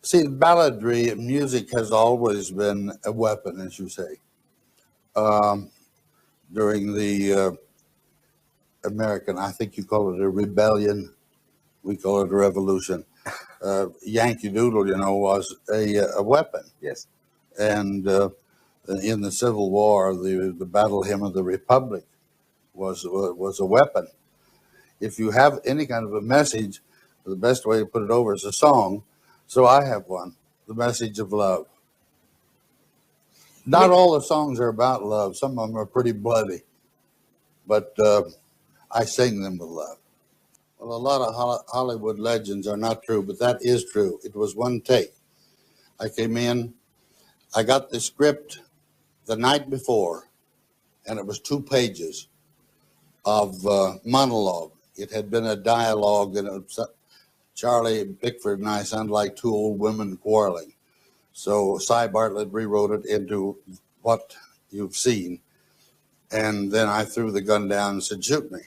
See, balladry music has always been a weapon, as you say. Um, During the American, I think you call it a rebellion. We call it a revolution. Yankee Doodle, was a weapon. Yes. And in the Civil War, the battle hymn of the Republic was a weapon. If you have any kind of a message, the best way to put it over is a song. So I have one, the message of love. Not all the songs are about love. Some of them are pretty bloody, but I sing them with love. Well, a lot of Hollywood legends are not true, but that is true. It was one take. I came in, I got the script the night before, and it was 2 pages of monologue. It had been a dialogue, and Charlie Bickford and I sounded like two old women quarreling. So Cy Bartlett rewrote it into what you've seen. And then I threw the gun down and said, shoot me.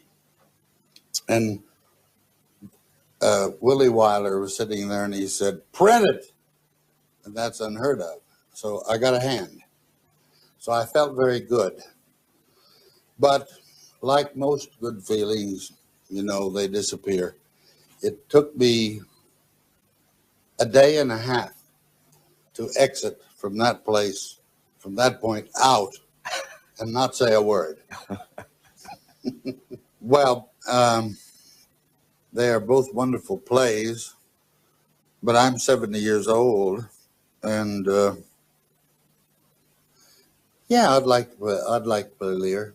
And Willie Wyler was sitting there and he said, print it. And that's unheard of. So I got a hand. So I felt very good. But like most good feelings, they disappear. It took me a day and a half to exit from that place, from that point out, and not say a word. Well, they are both wonderful plays, but I'm 70 years old, and yeah, I'd like to play Lear.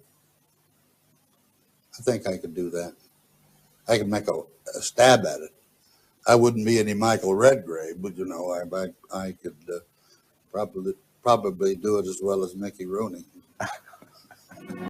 I think I could do that. I could make a stab at it. I wouldn't be any Michael Redgrave, but I could probably do it as well as Mickey Rooney.